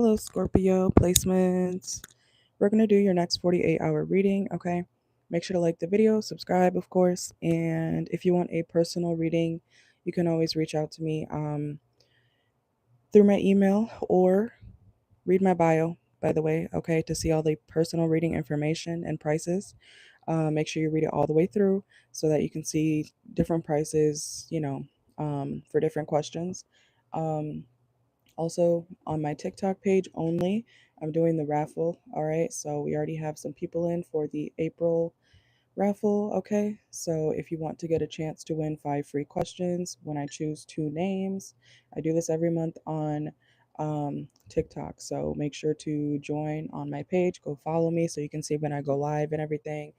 Hello, Scorpio placements. We're going to do your next 48-hour reading, okay? Make sure to like the video, subscribe, of course, and if you want a personal reading, you can always reach out to me through my email or read my bio, by the way, okay, to see all the personal reading information and prices. Make sure you read it all the way through so that you can see different prices, for different questions. Um, Also, on my TikTok page only, I'm doing the raffle. All right. So, we already have some people in for the April raffle. Okay. So, if you want to get a chance to win 5 free questions when I choose 2 names, I do this every month on TikTok. So, make sure to join on my page. Go follow me so you can see when I go live and everything.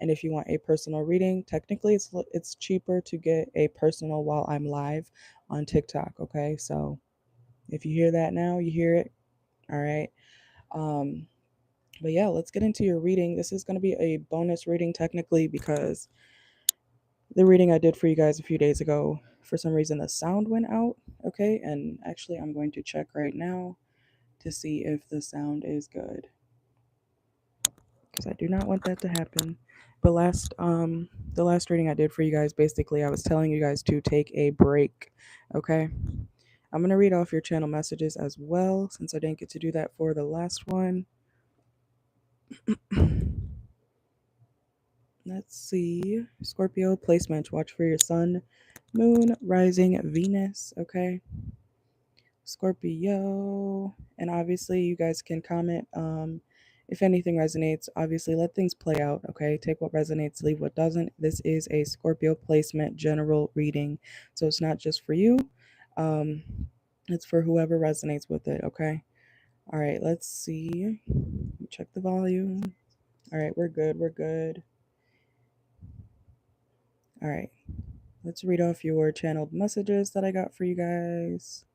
And if you want a personal reading, technically it's cheaper to get a personal while I'm live on TikTok. Okay. So, if you hear that now, you hear it. All right. Um, but yeah, let's get into your reading. This is going to be a bonus reading technically because the reading I did for you guys a few days ago, for some reason the sound went out. Okay. And actually, I'm going to check right now to see if the sound is good because I do not want that to happen. But the last reading I did for you guys, basically I was telling you guys to take a break. Okay. I'm going to read off your channel messages as well since I didn't get to do that for the last one. Let's see. Scorpio placement. Watch for your sun, moon, rising, Venus. Okay. Scorpio. And obviously, you guys can comment if anything resonates. Obviously, let things play out. Okay. Take what resonates, leave what doesn't. This is a Scorpio placement general reading. So it's not just for you, um, it's for whoever resonates with it. Okay. All right. Let's see. Check the volume. All right. We're good. We're good. All right. Let's read off your channeled messages that I got for you guys.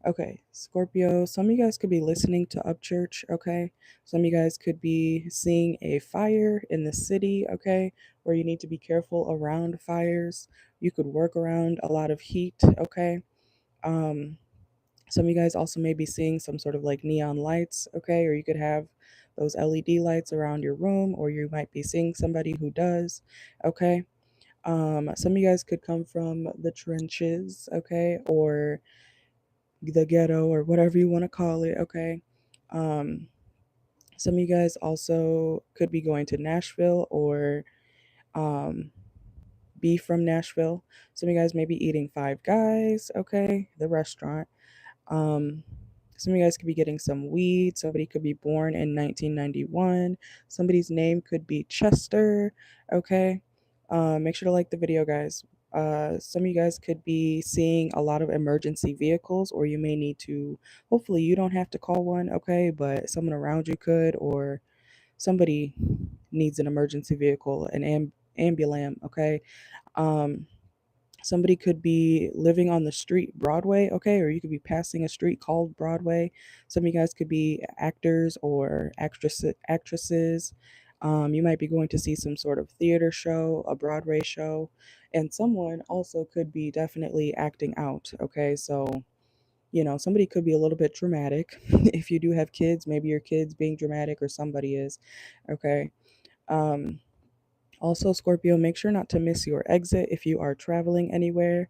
Okay, Scorpio, some of you guys could be listening to Upchurch, okay? Some of you guys could be seeing a fire in the city, okay? Where you need to be careful around fires. You could work around a lot of heat, okay? Um, some of you guys also may be seeing some sort of like neon lights, okay? Or you could have those LED lights around your room, or you might be seeing somebody who does, okay? Some of you guys could come from the trenches, okay, or the ghetto, or whatever you want to call it, okay. Um, some of you guys also could be going to Nashville or um, be from Nashville. Some of you guys may be eating Five Guys, okay, the restaurant. Um, some of you guys could be getting some weed. Somebody could be born in 1991. Somebody's name could be Chester. Okay. Make sure to like the video, guys. Some of you guys could be seeing a lot of emergency vehicles, or you may need to. Hopefully, you don't have to call one, okay? But someone around you could, or somebody needs an emergency vehicle, an ambulance, okay? Um, Somebody could be living on the street Broadway, okay, or you could be passing a street called Broadway. Some of you guys could be actors or actresses. You might be going to see some sort of theater show, a Broadway show, and someone also could be definitely acting out, okay? So, somebody could be a little bit dramatic. If you do have kids, maybe your kid's being dramatic or somebody is, okay? Um, Also, Scorpio, make sure not to miss your exit if you are traveling anywhere.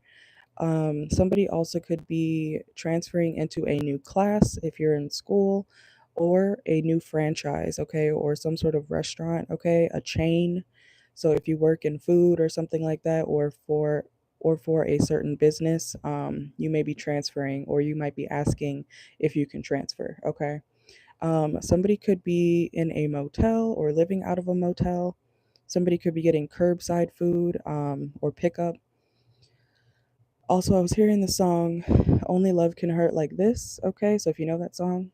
Somebody also could be transferring into a new class if you're in school, or a new franchise, okay, or some sort of restaurant, okay, a chain. So if you work in food or something like that, or for a certain business, you may be transferring, or you might be asking if you can transfer, okay. Somebody could be in a motel or living out of a motel. Somebody could be getting curbside food or pickup. Also, I was hearing the song Only Love Can Hurt Like This. Okay, so if you know that song,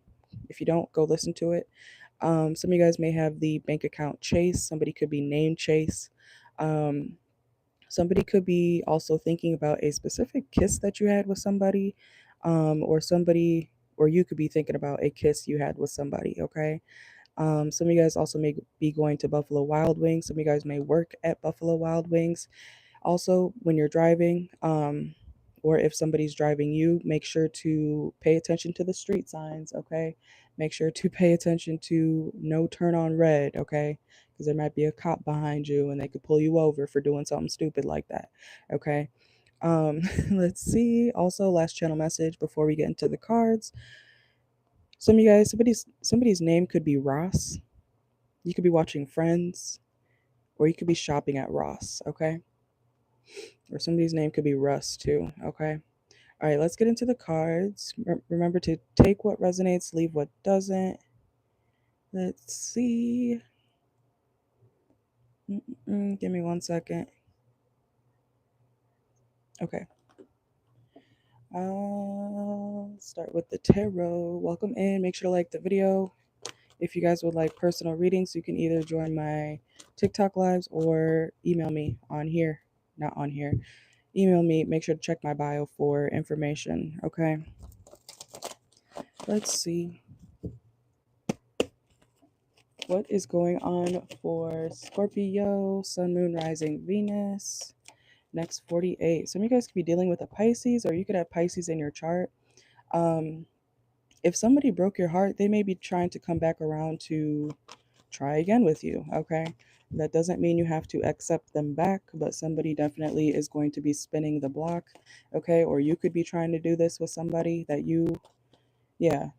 if you don't, go listen to it. Some of you guys may have the bank account Chase. Somebody could be named Chase. Um, Somebody could be also thinking about a specific kiss that you had with somebody, or you could be thinking about a kiss you had with somebody, okay? Some of you guys also may be going to Buffalo Wild Wings. Some of you guys may work at Buffalo Wild Wings. Also, when you're driving, Or if somebody's driving you, make sure to pay attention to the street signs, okay? Make sure to pay attention to no turn on red, okay? Because there might be a cop behind you and they could pull you over for doing something stupid like that, okay? Let's see. Also, last channel message before we get into the cards. Some of you guys, somebody's name could be Ross. You could be watching Friends, or you could be shopping at Ross, okay? Or somebody's name could be Russ too, okay? All right, let's get into the cards. Remember to take what resonates, leave what doesn't. Let's see. Give me 1 second. Okay. I'll start with the tarot. Welcome in. Make sure to like the video. If you guys would like personal readings, you can either join my TikTok lives or email me on here. Not on here. Email me. Make sure to check my bio for information. Okay. Let's see. What is going on for Scorpio, Sun, Moon, Rising, Venus? Next 48. Some of you guys could be dealing with a Pisces, or you could have Pisces in your chart. If somebody broke your heart, they may be trying to come back around to try again with you, okay? That doesn't mean you have to accept them back, but somebody definitely is going to be spinning the block, okay? Or you could be trying to do this with somebody that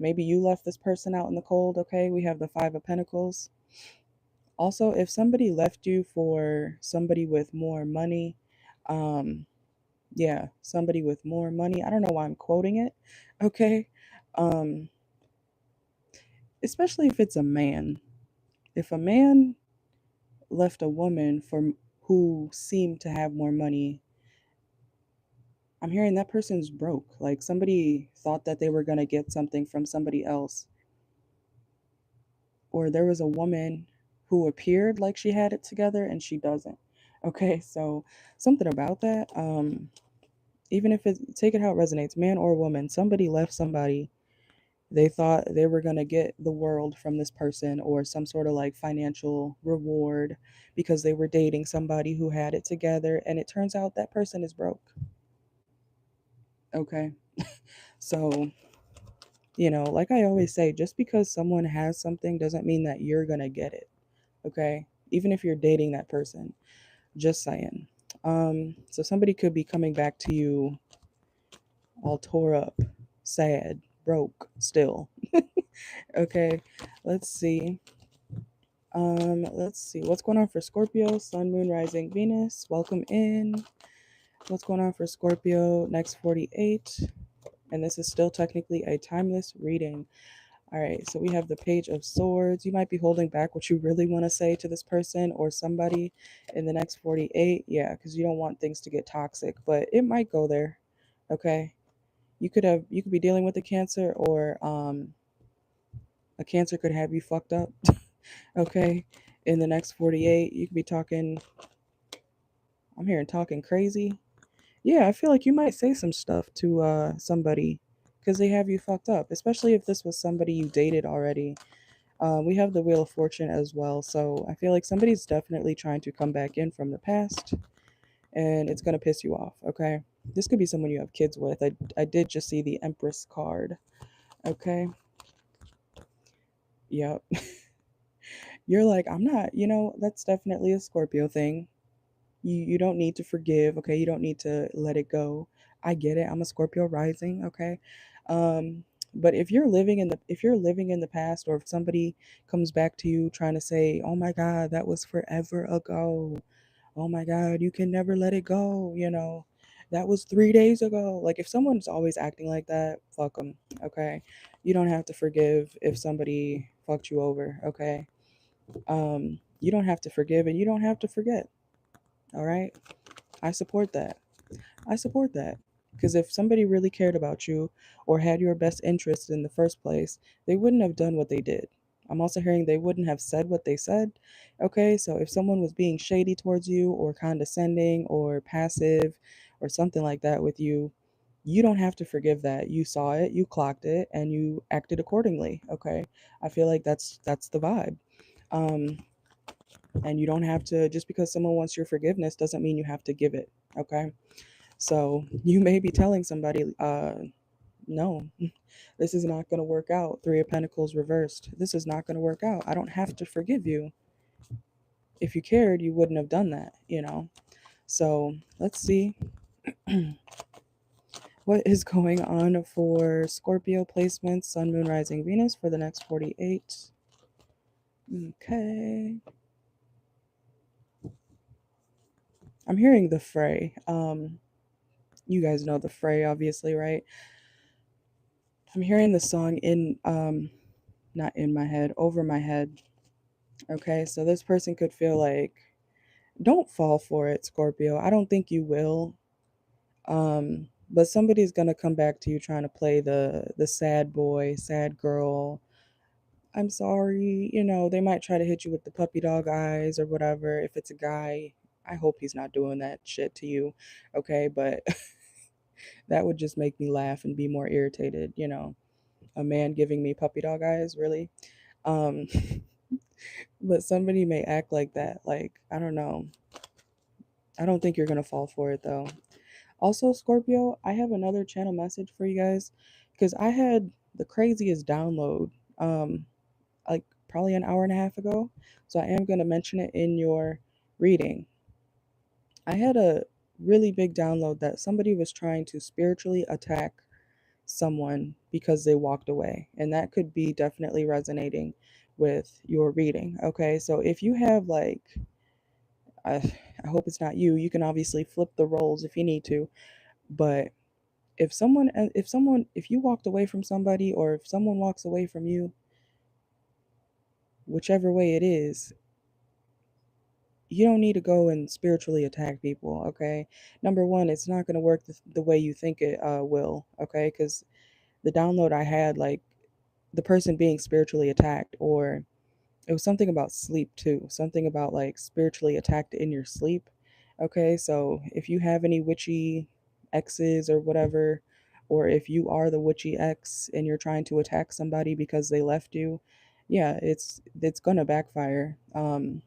maybe you left this person out in the cold, okay? We have the Five of Pentacles. Also, if somebody left you for somebody with more money, somebody with more money. I don't know why I'm quoting it, okay? Um, Especially if it's a man. If a man left a woman for who seemed to have more money, I'm hearing that person's broke. Like somebody thought that they were going to get something from somebody else. Or there was a woman who appeared like she had it together and she doesn't. Okay, so something about that. Even if it's take it how it resonates, man or woman, somebody left somebody. They thought they were going to get the world from this person or some sort of like financial reward because they were dating somebody who had it together, and it turns out that person is broke. Okay. So, like I always say, just because someone has something doesn't mean that you're going to get it. Okay? Even if you're dating that person. Just saying. So somebody could be coming back to you all tore up, sad, broke still. Okay, let's see. Let's see what's going on for Scorpio, Sun, Moon, Rising, Venus. Welcome in. What's going on for Scorpio? Next 48. And this is still technically a timeless reading. All right, so we have the Page of Swords. You might be holding back what you really want to say to this person or somebody in the next 48. Yeah, because you don't want things to get toxic, but it might go there. Okay. You could be dealing with a cancer, or a cancer could have you fucked up. Okay. In the next 48, you could be talking, I'm hearing talking crazy. Yeah, I feel like you might say some stuff to somebody because they have you fucked up, especially if this was somebody you dated already. We have the Wheel of Fortune as well, so I feel like somebody's definitely trying to come back in from the past, and it's gonna piss you off. Okay, this could be someone you have kids with. I did just see the Empress card. Okay, yep. You're like, I'm not. That's definitely a Scorpio thing. You don't need to forgive, okay? You don't need to let it go. I get it. I'm a Scorpio rising, okay? But if you're living in the past, or if somebody comes back to you trying to say, "Oh my God, that was forever ago. Oh my God, you can never let it go," that was 3 days ago. Like if someone's always acting like that, fuck them, okay? You don't have to forgive if somebody fucked you over, okay? You don't have to forgive and you don't have to forget. All right. I support that. I support that. Because if somebody really cared about you or had your best interest in the first place, they wouldn't have done what they did. I'm also hearing they wouldn't have said what they said. Okay, so if someone was being shady towards you or condescending or passive or something like that with you, you don't have to forgive that. You saw it, you clocked it, and you acted accordingly. Okay, I feel like that's the vibe. Um, and you don't have to, just because someone wants your forgiveness doesn't mean you have to give it. Okay. So you may be telling somebody, no, this is not going to work out. Three of Pentacles reversed. This is not going to work out. I don't have to forgive you. If you cared, you wouldn't have done that, you know? So let's see what is going on for Scorpio placements, Sun, Moon, Rising, Venus for the next 48. Okay. I'm hearing the fray. You guys know the fray, obviously, right? I'm hearing the song in not in my head, over my head. Okay, so this person could feel like, don't fall for it, Scorpio. I don't think you will. But somebody's gonna come back to you trying to play the sad boy, sad girl. I'm sorry, you know, they might try to hit you with the puppy dog eyes or whatever. If it's a guy, I hope he's not doing that shit to you. Okay, but that would just make me laugh and be more irritated, you know. A man giving me puppy dog eyes, really? Um but somebody may act like that. Like, I don't know. I don't think you're gonna fall for it though. Also, Scorpio, I have another channel message for you guys because I had the craziest download like probably an hour and a half ago. So I am going to mention it in your reading. I had a really big download that somebody was trying to spiritually attack someone because they walked away. And that could be definitely resonating with your reading. Okay. So if you have like, I hope it's not you. You can obviously flip the roles if you need to, but if you walked away from somebody or if someone walks away from you, whichever way it is, you don't need to go and spiritually attack people. Okay, number one, it's not going to work the way you think it will. Okay, because the download I had, like, the person being spiritually attacked, or it was something about sleep too, something about like spiritually attacked in your sleep. Okay, so if you have any witchy exes or whatever, or if you are the witchy ex and you're trying to attack somebody because they left you, yeah, it's gonna backfire. And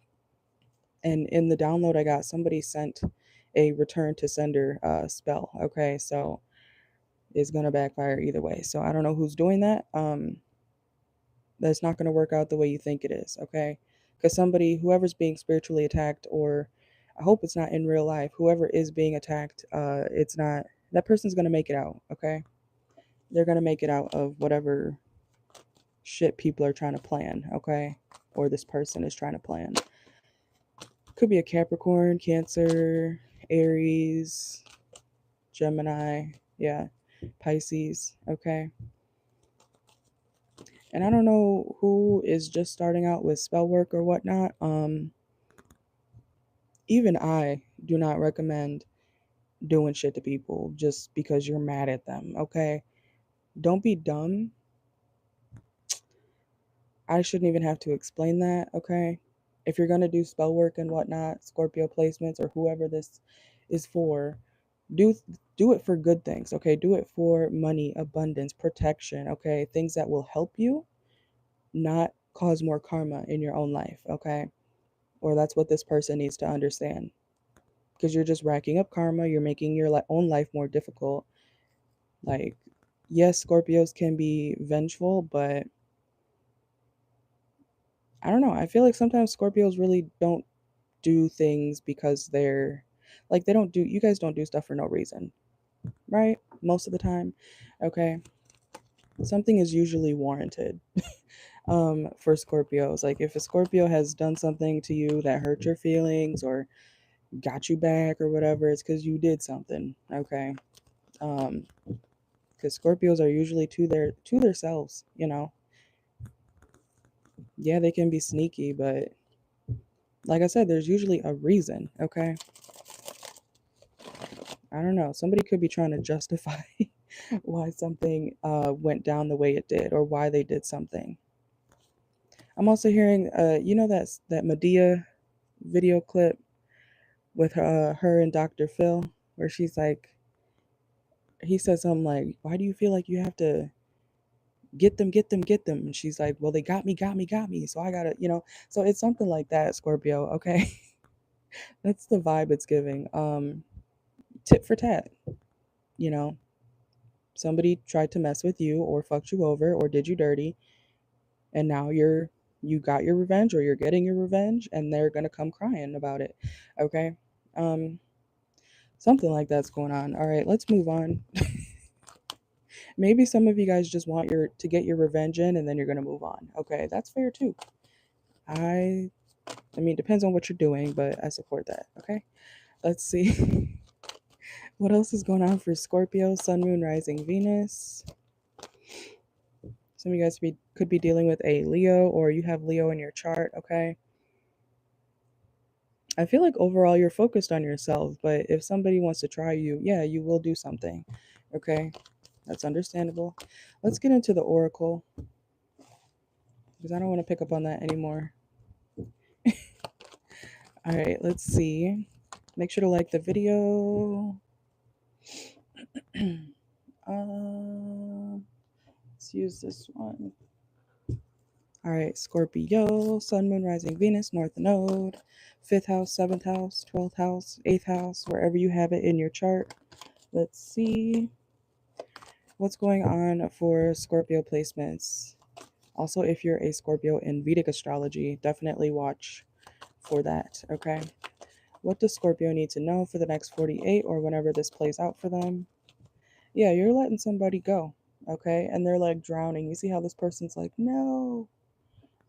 in the download I got, somebody sent a return to sender spell. Okay, so it's gonna backfire either way. So I don't know who's doing that. That's not going to work out the way you think it is, okay? Because somebody, whoever's being spiritually attacked, or I hope it's not in real life, whoever is being attacked, it's not, that person's going to make it out, okay? They're going to make it out of whatever shit people are trying to plan, okay? Or this person is trying to plan. Could be a Capricorn, Cancer, Aries, Gemini, yeah, Pisces, okay? And I don't know who is just starting out with spell work or whatnot. Even I do not recommend doing shit to people just because you're mad at them, okay? Don't be dumb. I shouldn't even have to explain that, okay? If you're gonna do spell work and whatnot, Scorpio placements or whoever this is for, do do it for good things, okay? Do it for money, abundance, protection, okay? Things that will help you, not cause more karma in your own life, okay? Or that's what this person needs to understand. Because you're just racking up karma, you're making your own life more difficult. Like, yes, Scorpios can be vengeful, but I don't know. I feel like sometimes Scorpios really don't do things because they're like, they don't do, you guys don't do stuff for no reason, right? Most of the time. Okay. Something is usually warranted for Scorpios. Like, if a Scorpio has done something to you that hurt your feelings or got you back or whatever, it's because you did something. Okay. Um, because Scorpios are usually to their selves, you know. Yeah, they can be sneaky, but like I said, there's usually a reason, okay? I don't know. Somebody could be trying to justify why something went down the way it did or why they did something. I'm also hearing, you know, that Medea video clip with her and Dr. Phil, where she's like, he says something like, "Why do you feel like you have to get them, get them, get them?" And she's like, "Well, they got me, got me, got me. So I gotta, you know." So it's something like that, Scorpio. Okay, that's the vibe it's giving. tit for tat, you know. Somebody tried to mess with you or fucked you over or did you dirty, and now you got your revenge or you're getting your revenge, and they're going to come crying about it. Okay? Um something like that's going on. All right, let's move on. Maybe some of you guys just want your to get your revenge in and then you're going to move on. Okay? That's fair too. I I mean, depends on what you're doing, but I support that. Okay? Let's see. What else is going on for Scorpio, Sun, Moon, Rising, Venus? Some of you guys could be dealing with a Leo, or you have Leo in your chart, okay? I feel like overall you're focused on yourself, but if somebody wants to try you, yeah, you will do something, okay? That's understandable. Let's get into the oracle because I don't want to pick up on that anymore. All right, let's see. Make sure to like the video. Let's use this one. All right, Scorpio, Sun, Moon, Rising, Venus, North Node, 5th house, 7th house, 12th house, 8th house, wherever you have it in your chart. Let's see what's going on for Scorpio placements. Also, if you're a Scorpio in Vedic astrology, definitely watch for that, okay? What does Scorpio need to know for the next 48 or whenever this plays out for them? Yeah, you're letting somebody go, okay? And they're like drowning. You see how this person's like, no,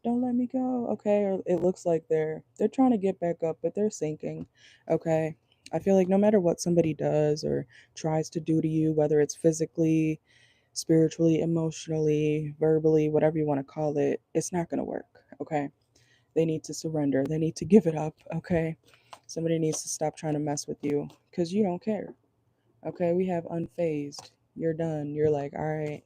don't let me go, okay? Or it looks like they're trying to get back up, but they're sinking, okay? I feel like no matter what somebody does or tries to do to you, whether it's physically, spiritually, emotionally, verbally, whatever you want to call it, it's not going to work, okay? They need to surrender. They need to give it up, okay? Somebody needs to stop trying to mess with you because you don't care, okay? We have unfazed. You're done. You're like, all right.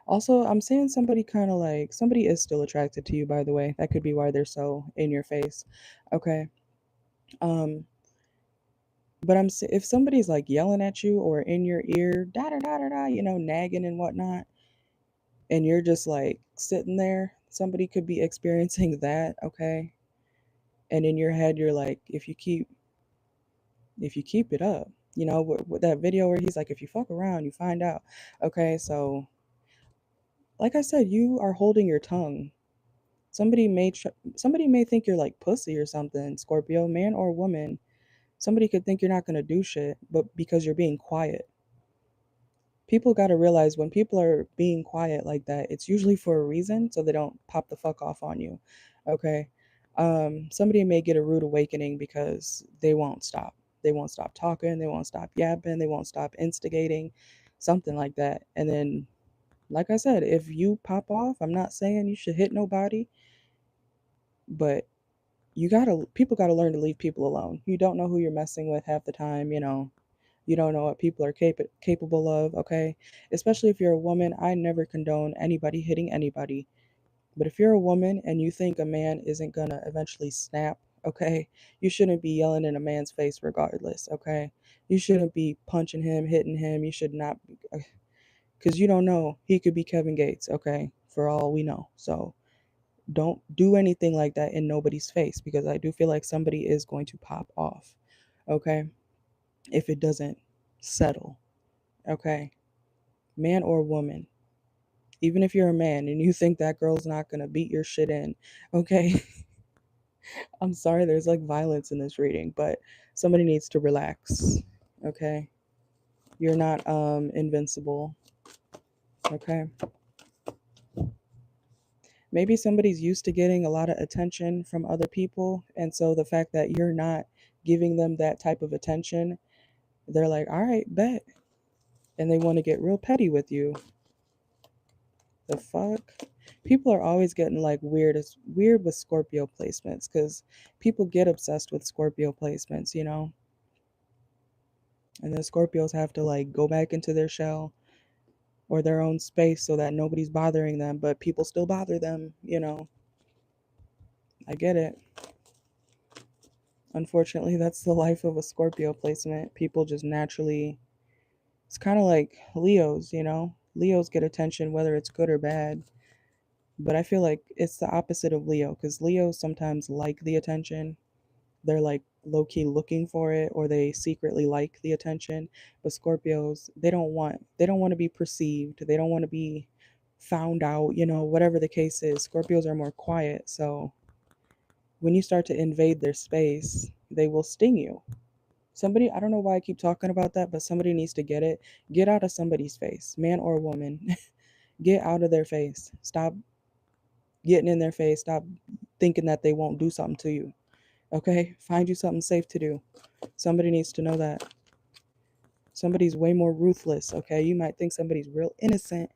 Also, I'm seeing somebody kind of like somebody is still attracted to you, by the way. That could be why they're so in your face. Okay. Um, but if somebody's like yelling at you or in your ear, da da da da da, nagging and whatnot, and you're just like sitting there, somebody could be experiencing that, okay? And in your head, you're like, if you keep it up, with that video where he's like, if you fuck around, you find out. Okay, so like I said, you are holding your tongue. Somebody may think you're like pussy or something, Scorpio, man or woman. Somebody could think you're not going to do shit, but because you're being quiet. People got to realize when people are being quiet like that, it's usually for a reason so they don't pop the fuck off on you. Okay? Somebody may get a rude awakening because they won't stop. They won't stop talking, they won't stop yapping, they won't stop instigating, something like that. And then like I said, if you pop off, I'm not saying you should hit nobody, but people gotta learn to leave people alone. You don't know who you're messing with half the time, you don't know what people are capable of, okay? Especially if you're a woman, I never condone anybody hitting anybody. But if you're a woman and you think a man isn't gonna eventually snap, okay, you shouldn't be yelling in a man's face regardless, okay? You shouldn't be punching him, hitting him. You should not, because you don't know. He could be Kevin Gates, okay, for all we know. So don't do anything like that in nobody's face because I do feel like somebody is going to pop off, okay, if it doesn't settle, okay, man or woman. Even if you're a man and you think that girl's not gonna beat your shit in, okay, I'm sorry there's like violence in this reading, but somebody needs to relax, okay? You're not invincible, okay? Maybe somebody's used to getting a lot of attention from other people, and so the fact that you're not giving them that type of attention, they're like, all right, bet. And they want to get real petty with you. The fuck? People are always getting like weird with Scorpio placements because people get obsessed with Scorpio placements. And then Scorpios have to like go back into their shell or their own space so that nobody's bothering them, but people still bother them. I get it. Unfortunately, that's the life of a Scorpio placement. People just naturally, it's kind of like Leos. Leos get attention whether it's good or bad. But I feel like it's the opposite of Leo because Leos sometimes like the attention, they're like low key looking for it, or they secretly like the attention. But Scorpios, they don't want to be perceived. They don't want to be found out, whatever the case is. Scorpios are more quiet. So when you start to invade their space, they will sting you. Somebody, I don't know why I keep talking about that, but somebody needs to get it. Get out of somebody's face, man or woman. Get out of their face. Stop getting in their face. Stop thinking that they won't do something to you. Okay? Find you something safe to do. Somebody needs to know that. Somebody's way more ruthless. Okay? You might think somebody's real innocent,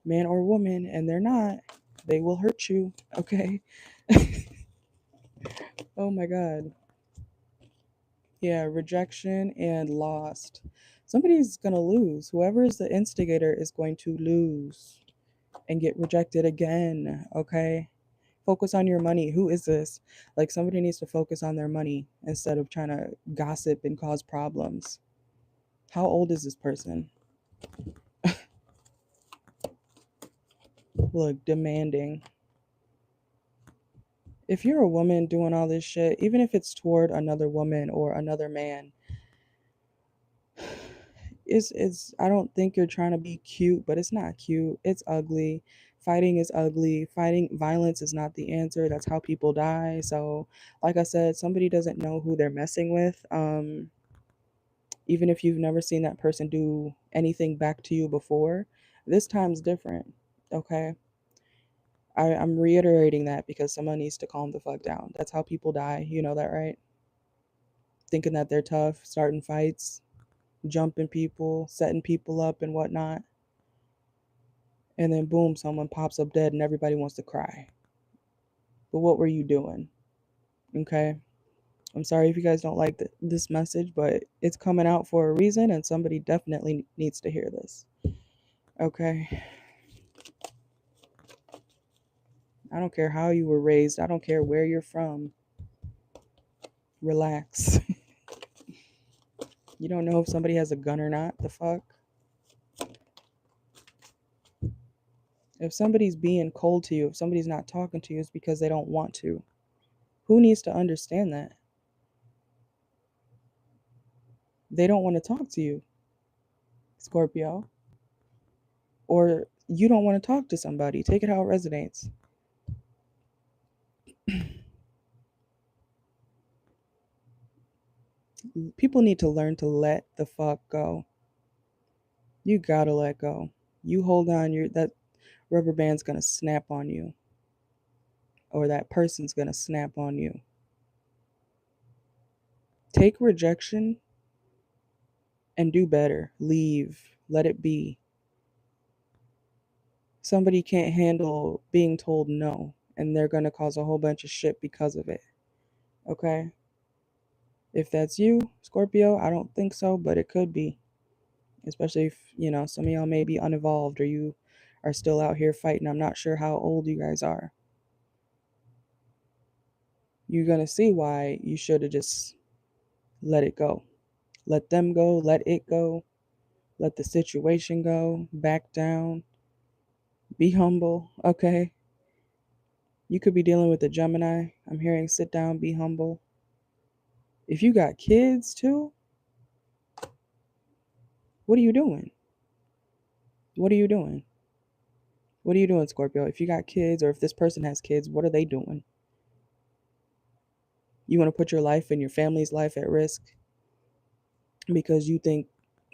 man or woman, and they're not. They will hurt you. Okay? Oh my God. Yeah, rejection and lost. Somebody's going to lose. Whoever is the instigator is going to lose and get rejected again. Okay? Focus on your money. Who is this? Like, somebody needs to focus on their money instead of trying to gossip and cause problems. How old is this person? Look, demanding. If you're a woman doing all this shit, even if it's toward another woman or another man, it's I don't think you're trying to be cute, but it's not cute. It's ugly. Fighting is ugly. Fighting violence is not the answer. That's how people die. So, like I said, somebody doesn't know who they're messing with. Even if you've never seen that person do anything back to you before, this time's different. Okay? I'm reiterating that because someone needs to calm the fuck down. That's how people die. You know that, right? Thinking that they're tough, starting fights, jumping people, setting people up, and whatnot. And then, boom, someone pops up dead and everybody wants to cry. But what were you doing? Okay? I'm sorry if you guys don't like this message, but it's coming out for a reason, and somebody definitely needs to hear this. Okay? I don't care how you were raised. I don't care where you're from. Relax. You don't know if somebody has a gun or not. The fuck? If somebody's being cold to you, if somebody's not talking to you, it's because they don't want to. Who needs to understand that? They don't want to talk to you, Scorpio. Or you don't want to talk to somebody. Take it how it resonates. People need to learn to let the fuck go. You gotta let go. You hold on, that rubber band's gonna snap on you. Or that person's gonna snap on you. Take rejection and do better. Leave. Let it be. Somebody can't handle being told no, and they're going to cause a whole bunch of shit because of it. Okay? If that's you, Scorpio, I don't think so, but it could be. Especially if, some of y'all may be unevolved or you are still out here fighting. I'm not sure how old you guys are. You're going to see why you should have just let it go. Let them go, let it go, let the situation go, back down, be humble, okay? You could be dealing with a Gemini. I'm hearing sit down, be humble. If you got kids too, what are you doing? What are you doing? What are you doing, Scorpio? If you got kids or if this person has kids, what are they doing? You want to put your life and your family's life at risk because you think,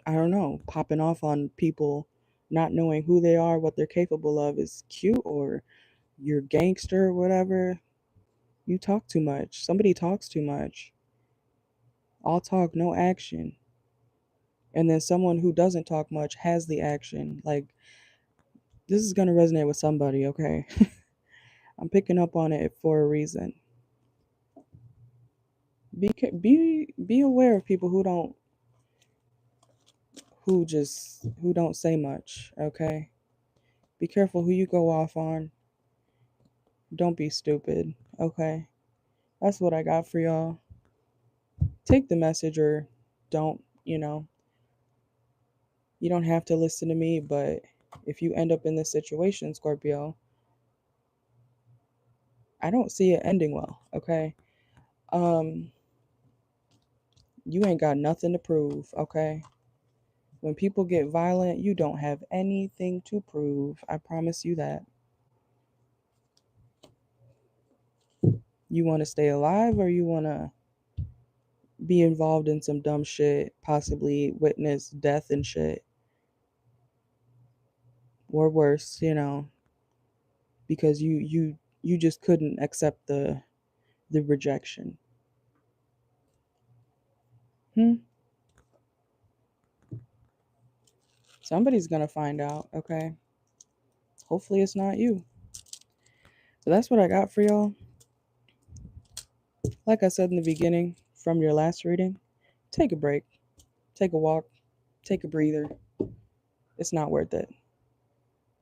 I don't know, popping off on people, not knowing who they are, what they're capable of is cute, or you're gangster or whatever. You talk too much. Somebody talks too much. All talk, no action. And then someone who doesn't talk much has the action. Like, this is going to resonate with somebody, okay? I'm picking up on it for a reason. Be aware of people who don't say much, okay? Be careful who you go off on. Don't be stupid, okay? That's what I got for y'all. Take the message or don't, you don't have to listen to me, but if you end up in this situation, Scorpio, I don't see it ending well, okay? You ain't got nothing to prove, okay? When people get violent, you don't have anything to prove. I promise you that. You want to stay alive or you want to be involved in some dumb shit, possibly witness death and shit, or worse, because you just couldn't accept the rejection. Hmm? Somebody's going to find out, okay? Hopefully it's not you. But that's what I got for y'all. Like I said in the beginning from your last reading, take a break, take a walk, take a breather. It's not worth it.